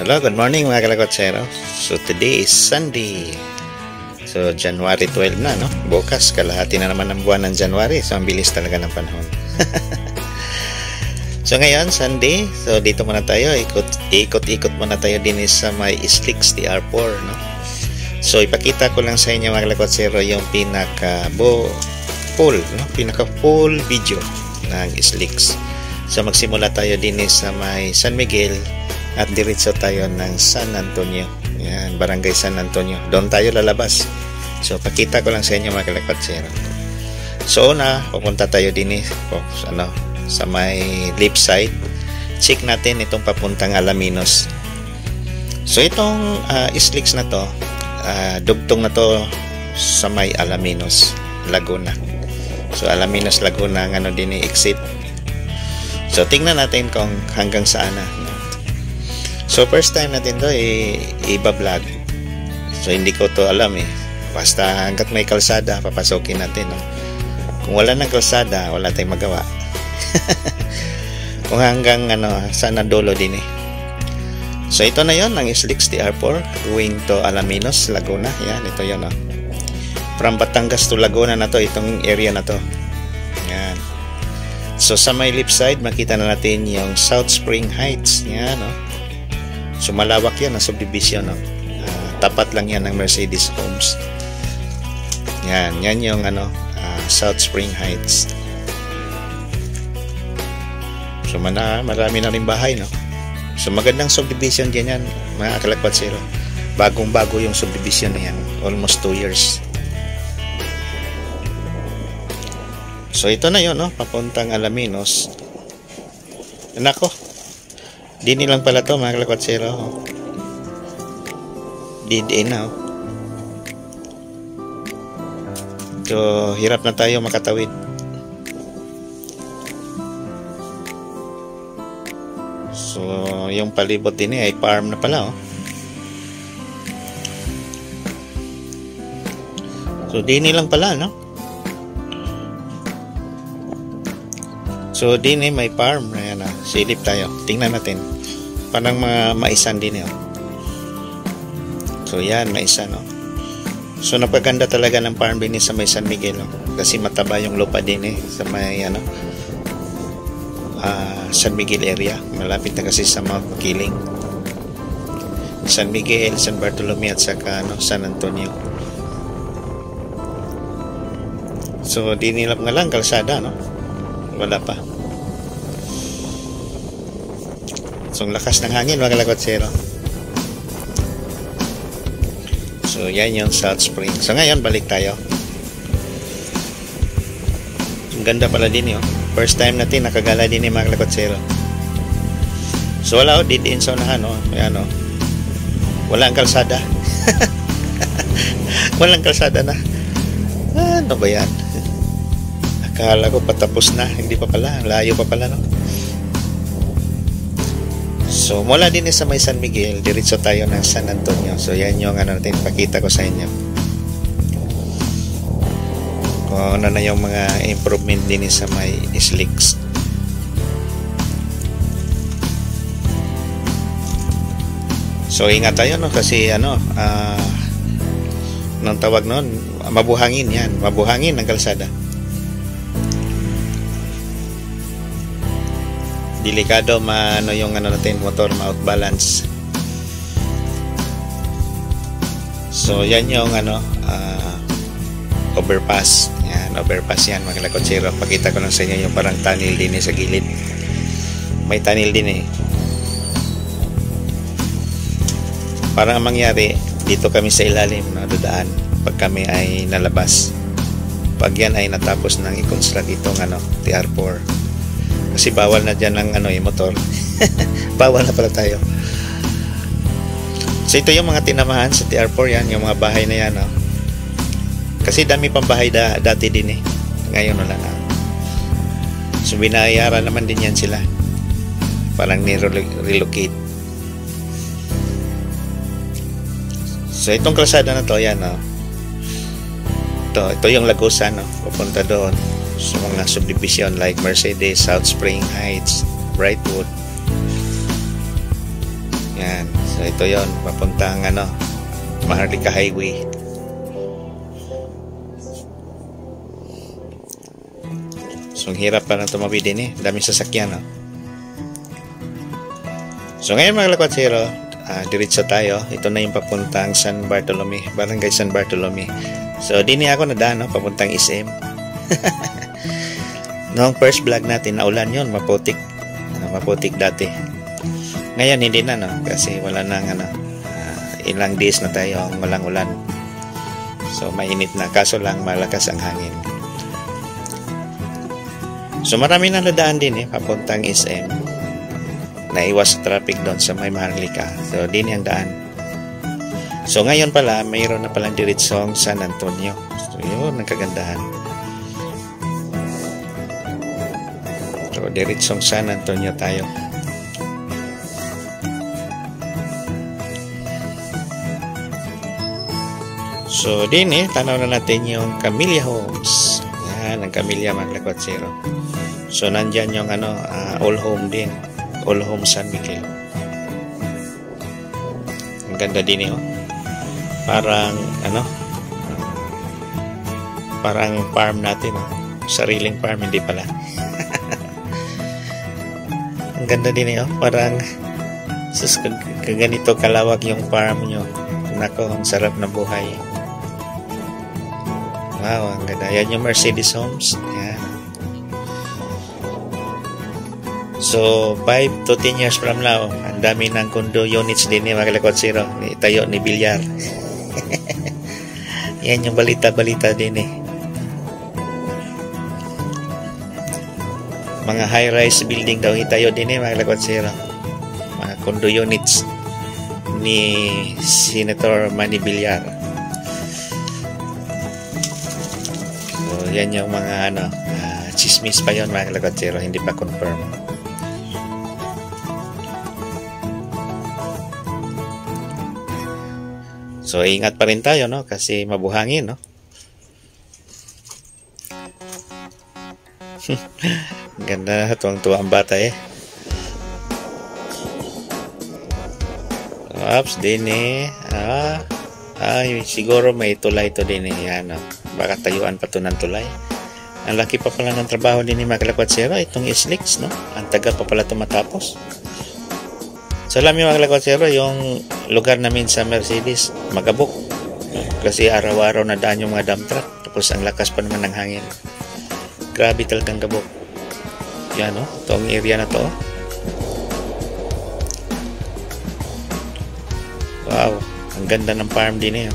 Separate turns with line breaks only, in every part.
Hello, good morning mga kalakotsero. So today is Sunday. So January 12 na, no? Bukas, kalahati na naman ng buwan ng January. So ang bilis talaga ng panahon. So ngayon, Sunday. So dito muna tayo, ikot-ikot muna tayo din sa may Islix TR4, no? So ipakita ko lang sa inyo mga kalakotsero yung full video ng Islix. So magsimula tayo din sa may San Miguel at diretso tayo ng San Antonio. Yan, Barangay San Antonio. Doon tayo lalabas. So pakita ko lang sa inyo mga kalakotsero. So una, pupunta tayo din sa may left side. Check natin itong papuntang Alaminos. So itong Islix na to, dugtong na to sa may Alaminos, Laguna. So Alaminos, Laguna ang din exit. So tingnan natin kung hanggang saan na. So first time natin to i-vlog. So hindi ko to alam Basta hanggat may kalsada papasokin natin, no? Kung wala ng kalsada, wala tayong magawa. Kung hanggang sana dulo din So ito na yon ang Islix TR4 going to Alaminos, Laguna. Yan, ito yon, no? From Batangas to Laguna na to, itong area na to. Yan. So sa may left side, makita na natin yung South Spring Heights. Yan, no? So malawak yan ang subdivision, no? Tapat lang yan ng Mercedes Homes. Yan yung South Spring Heights. So marami na rin bahay, no? So magandang subdivision din yan mga kalakotsero. Bagong-bago yung subdivision na yan, almost 2 years. So ito na yon, no? Papuntang Alaminos. Nako, dini lang pala to mga kalakotsero. Didi na. So hirap na tayo makatawid. So yung palibot din ay farm na pala, oh. So dini lang pala, no? So din may farm. Ayan, silip tayo. Tingnan natin. Parang maisan din So yan, maisan, no? So napaganda talaga ng farm din sa may San Miguel, no? Kasi mataba yung lupa din sa may San Miguel area. Malapit na kasi sa Mount Makiling. San Miguel, San Bartolome at saka San Antonio. So di nila nga lang kalsada, no? Wala pa. So ang lakas ng hangin mga kalakotsero. So yan yung South Spring. So ngayon balik tayo. Ang ganda pala din First time natin nakagala din mga kalakotsero. So wala didiin sa unahan, ayan, walang kalsada. Walang kalsada na. Ano ba yan? Akala ko patapos na. Hindi pa pala. Layo pa pala, no? So mula din sa may San Miguel, diretso tayo ng San Antonio. So yan yung natin pakita ko sa inyo. Kung ano na yung mga improvement din sa may Islix. So ingat tayo, no? Kasi nung tawag noon, mabuhangin yan. Mabuhangin ang kalsada. Delikado yung natin motor ma-outbalance. So yan yung overpass. Yan, overpass yan mga kalakotsero. Pakita ko lang sa inyo yung parang tunnel din sa gilid. May tunnel din Parang ang mangyari, dito kami sa ilalim dadaan pag kami ay nalabas. Pag yan ay natapos ng i-construct itong TR4. Kasi bawal na dyan ang motor. Bawal na pala tayo. So ito yung mga tinamahan sa TR4 yan, yung mga bahay na yan, Kasi dami pang bahay dati din Ngayon wala na. So binayara naman din yan sila. Parang ni-relocate. So itong kalsada na to, yan, Ito yung Lagusan, pupunta doon. sa mga subdivision like Mercedes, South Spring Heights, Brightwood. Yan. Yan. So ito yon, papuntang Maharlika Highway. So ang hirap pa na tumawid din daming sasakyan. So ngayon mga lakwatsero, diretso tayo. Ito na yung papuntang San Bartolome, Barangay San Bartolome. So din ako nadaan papuntang SM. Noong first vlog natin, naulan yun, maputik. Maputik dati. Ngayon hindi na kasi wala nang ilang days na tayo walang ulan. So mainit na, kaso lang malakas ang hangin. So marami na nadaan din papuntang SM. Naiwas sa traffic doon sa may Maharlika. So din yung daan. So ngayon pala mayroon na palang diretsong San Antonio. So yun ang kagandahan. So diretsong San Antonio tayo. So din tanaw na natin yung Camellia Homes. Yan ang Camellia mga lakwatsero. So nandyan yung all home din. All home San Miguel. Ang ganda din Parang parang farm natin sariling farm, hindi pala. Ang ganda din parang ganito kalawak yung farm nyo. Nako, ang sarap na buhay. Wow, ang ganda. Yan yung Mercedes Homes. Yan. So 5 to 10 years from now, ang dami ng condo units din mga lakwatsero, tayo ni Bilyar. Yan yung balita-balita din mga high-rise building daw itayo din mga lakwatsero, mga condo units ni Senator Manny Bilyar. So yan yung mga chismis pa yon mga lakwatsero, hindi pa confirm. So ingat pa rin tayo kasi mabuhangin Ganda, tuwang-tuwa ang bata Oops, din siguro may tulay to din yan baka tayuan pa to ng tulay. Ang laki pa pala ng trabaho din mga lakwatsero, itong SLEX ang tagal pa pala tumatapos. So alam niyo mga lakwatsero, yung lugar namin sa Mercedes magabok kasi araw-araw na daan yung mga dump truck, tapos ang lakas pa naman ng hangin. Grabe talagang gabok yan itong area na to. Wow, ang ganda ng farm din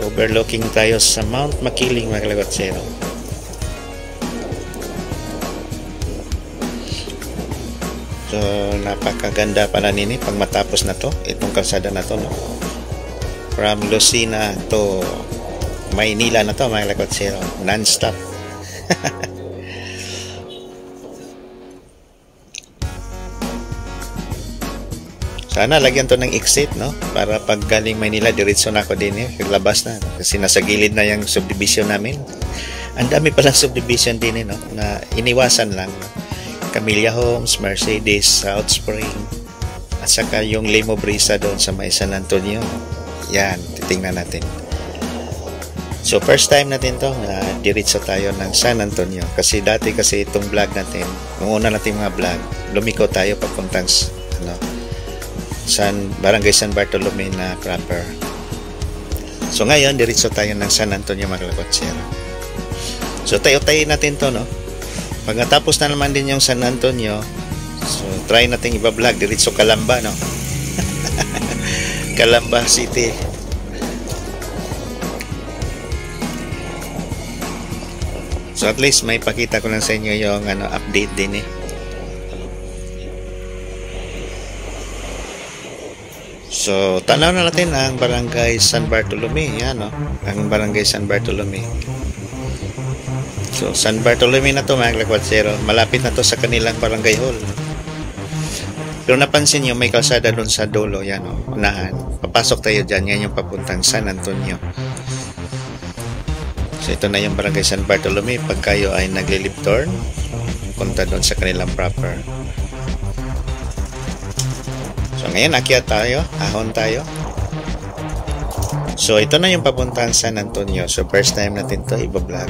overlooking tayo sa Mount Makiling mga lakwatsero. So napakaganda pala nini pag matapos na to itong kalsada na to from Lucena to Maynila na to mga lakwatsero, non-stop. Sana lagyan to ng exit para pag galing Maynila diretso na ako din labas na kasi nasa gilid na yung subdivision namin. Ang dami palang subdivision din na iniwasan lang. Camellia Homes, Mercedes, South Spring, at saka yung Limo Brisa doon sa may San Antonio. Yan, titingnan natin. So first time natin to na diretso tayo ng San Antonio kasi dati itong vlog natin, nung una natin mga vlog, lumiko tayo papuntang Barangay San Bartolome na proper. So ngayon diretso tayo ng San Antonio mga lakwatsero. So tayo-tayo natin to pag natapos na naman din yung San Antonio, so try natin iba-vlog diretso Calamba Calamba City. So at least may pakita ko lang sa inyo yung update din So tanaw na natin ang Barangay San Bartolome. Yan ang Barangay San Bartolome. So San Bartolome na to mga lakwatsero, malapit na to sa kanilang barangay hall. Pero napansin nyo may kalsada doon sa dulo yan unahan. Papasok tayo dyan, yan yung papuntang San Antonio. So ito na yung Barangay San Bartolome. Pag kayo ay nagli-left turn, punta doon sa kanilang proper. So ngayon akyat tayo, ahon tayo. So ito na yung papuntang San Antonio. So first time natin to i-vlog.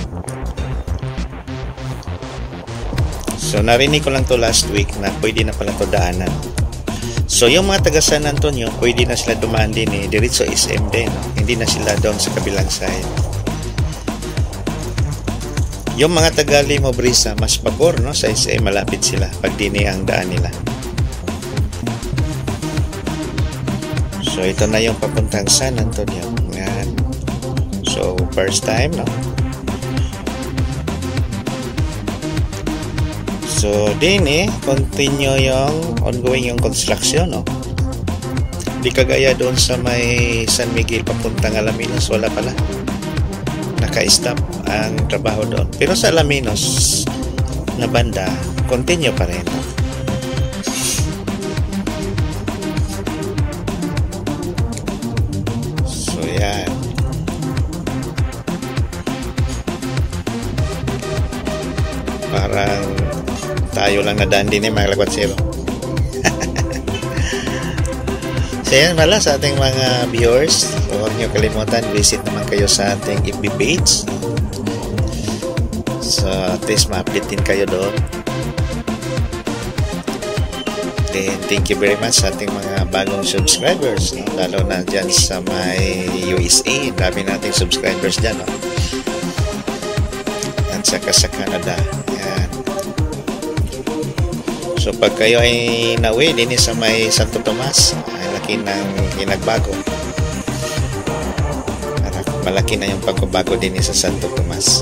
So narinig ko lang to last week na pwede na pala to daanan. So yung mga taga San Antonio, pwede na sila dumaan din diretso SM din, no? Hindi na sila doon sa kabilang side. Yung mga taga Limo Brisa, mas pabor, no? Sa SM, malapit sila pag dini ang daan nila. So ito na yung papuntang San Antonio. Yan. So first time, no? So din continue yung ongoing yung construction, no? Di kagaya doon sa may San Miguel papuntang Alaminos, wala pala. Naka-stop ang trabaho doon. Pero sa Alaminos na banda, continue pa rin, no? So yan. Parang tayo lang nadaan din mga Lakwatsero. So yan pala sa ating mga viewers. So huwag nyo kalimutan, visit naman kayo sa ating FB page. So at least ma-update din kayo doon. Then thank you very much sa ating mga bagong subscribers, no? Lalo na dyan sa may USA. Dami nating subscribers dyan, no? At saka sa Canada. Yan. So pag kayo ay nauwi din sa may Santo Tomas, ay laki ng ginagbago. Malaki na yung pagbabago din sa Santo Tomas.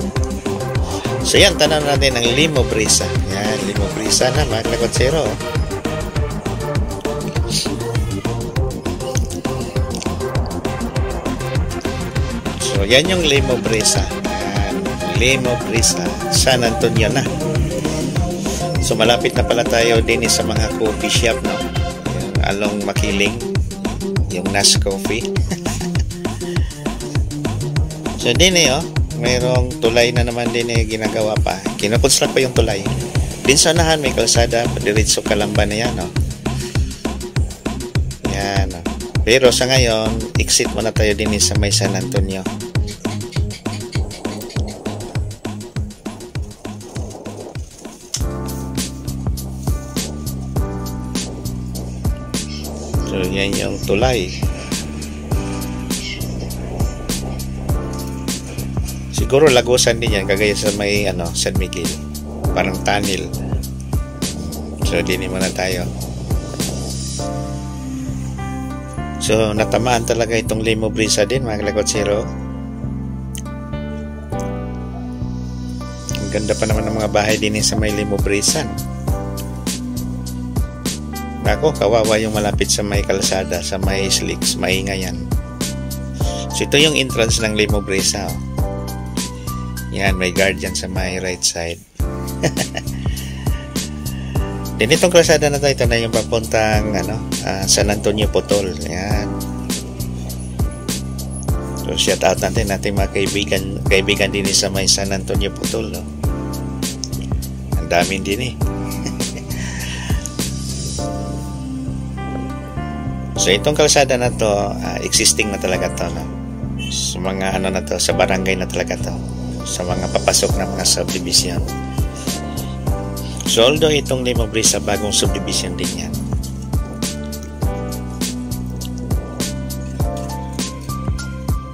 So yan, tanan natin ang Limo Brisa. Yan, Limo Brisa na mga Lakwatsero. So yan yung Limo Brisa. Yan, Limo Brisa, San Antonio na. So malapit na pala tayo din sa mga coffee shop, no? Yung along Makiling, yung Nash Coffee. So din mayroong tulay na naman din ginagawa pa. Kinakonstruct pa yung tulay. Din sa unahan may kalsada, diretso Kalamba na yan, no? Yan, no? Pero sa ngayon, exit muna tayo din sa may San Antonio. So yan yung tulay. Siguro lagusan din yan kagaya sa may San Miguel. Parang tunnel. So din muna tayo. So natamaan talaga itong Limo Brisa din mga Lakwatsero. Ang ganda pa naman ng mga bahay din sa may Limo Brisa. Ako, kawawa yung malapit sa may kalsada, sa may slicks, maingay yan. So ito yung entrance ng Limo Brisa, oh. Yan, may guard yan sa may right side. Din itong kalsada na to, ito na yung papuntang San Antonio Putol. Yan. So shout out natin mga kaibigan din sa may San Antonio Putol, no? Ang daming din So itong kalsada na to, existing na talaga to, no? Sa mga na to, sa barangay na talaga to. Sa mga papasok na mga subdivision. So although itong Limo Brisa, bagong subdivision din yan.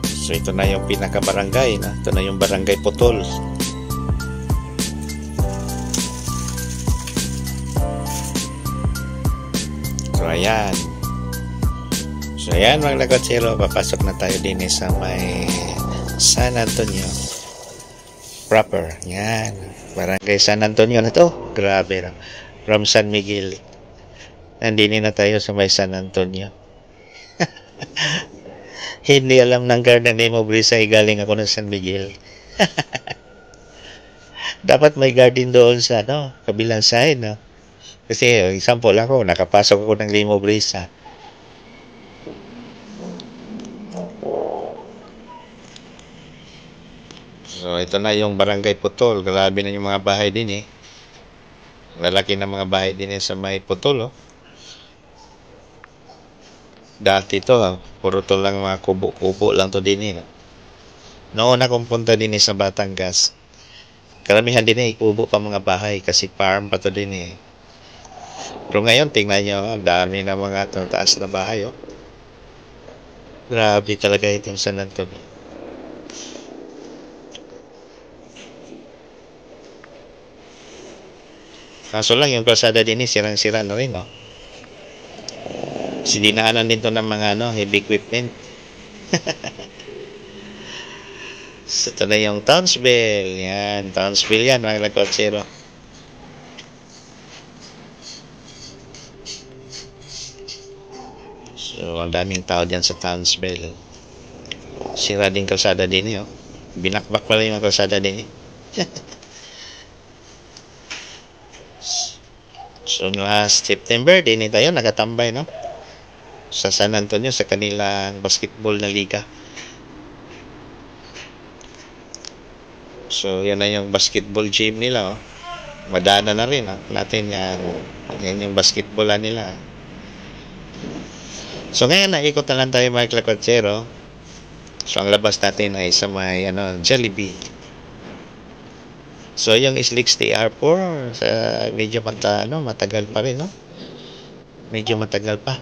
So ito na yung pinaka-barangay, no? Ito na yung Barangay Putol. So ayan. So ayan mga Lakwatsero, papasok na tayo din sa may San Antonio proper. Yan, Barangay San Antonio na to. Grabe, no? From San Miguel nandini na tayo sa may San Antonio. Hindi alam ng guard ng Limo Brisa, galing ako ng San Miguel. Dapat may guard din doon sa kabilang side, no? Kasi example ako, nakapasok ako ng Limo Brisa. So ito na yung Barangay Putol. Grabe na yung mga bahay din Lalaki na mga bahay din sa may Putol, oh. Dati to, puro to lang mga kubo-kubo lang to din eh. Noon akong punta din sa Batangas, karamihan din eh, kubo pa mga bahay kasi farm pa to din eh. Pero ngayon, tingnan nyo, dami na mga taas na bahay, oh. Grabe talaga itong San Antonio. Kaso lang, yung kalsada din eh, sirang-sira na rin, oh. Dinaanan din to ng mga heavy equipment. So, ito na yung Townsville. Yan, Townsville yan, mga lakotsero. So, ang daming tao dyan sa Townsville. Sira din kalsada din eh, oh. Binakbak pala yung kalsada din eh. So, last September, din tayo nagatambay, no? Sa San Antonio, sa kanilang basketball na liga. So, yan na yung basketball gym nila, oh. Madana na rin, oh. Natin yan. Yan yung basketball nila. So, ngayon, naikot na lang tayo mga klakotsero. So, ang labas natin ay sa may, Jollibee. So, yung Slicks TR4, medyo matagal pa rin, no? Medyo matagal pa.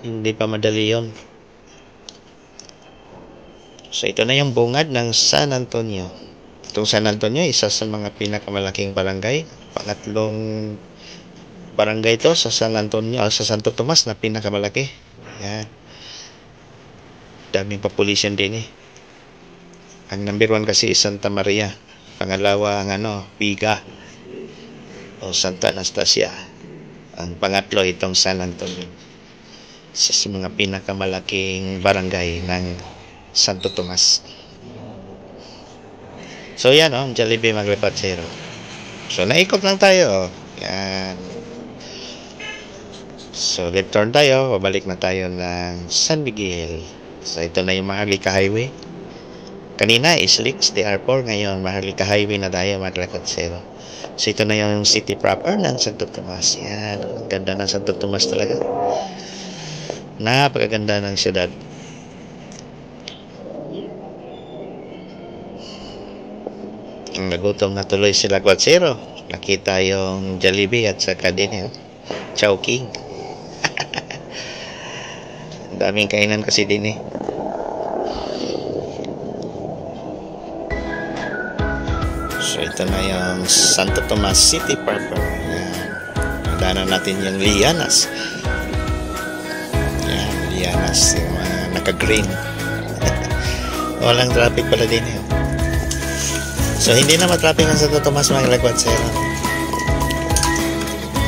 Hindi pa madali yun. So, ito na yung bungad ng San Antonio. Itong San Antonio, isa sa mga pinakamalaking barangay. Pangatlong barangay ito sa San Antonio, sa Santo Tomas na pinakamalaki. Yan. Daming population din eh. Ang number 1 kasi is Santa Maria. Pangalawa ang Piga o Santa Anastasia. Ang pangatlo itong San Antonio. Isa sa mga pinakamalaking barangay ng Santo Tomas. So yan, Jollibee mga klakotsero. So naikot lang tayo. Yan. So left turn tayo, pabalik na tayo ng San Miguel. So ito na yung Maharlika Highway. Kanina Slicks TR4, ngayon Maharlika Highway na tayo mga klakotsero. So ito na yung city proper ng Santo Tomas. Yan, ang ganda ng Santo Tomas talaga. Napakaganda ng siyudad. Nagutom na tuloy sila klakotsero. Nakita yung Jollibee at saka din yung Chowking. Daming kainan kasi din eh. So ito na yung Santo Tomas City proper. Yan. Nadaanan natin yung Lianas. Yan, Lianas. Yung naka-green. Walang traffic pala din eh. So hindi na matraffic ang Santo Tomas mga klakotsero.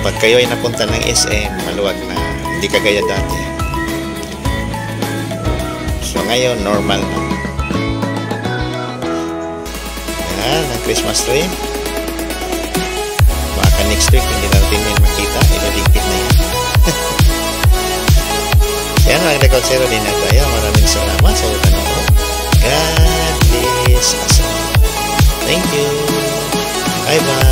Pag kayo ay napunta ng SM, maluwag na. Hindi kagaya dati. So ngayon, normal na. Yan, ang Christmas tree. Baka next week, hindi natin yan makita. Ilalipit na yan. Yan, mga klakotsero din na tayo. Maraming salamat sa panonood. God bless us all. Thank you. Bye-bye.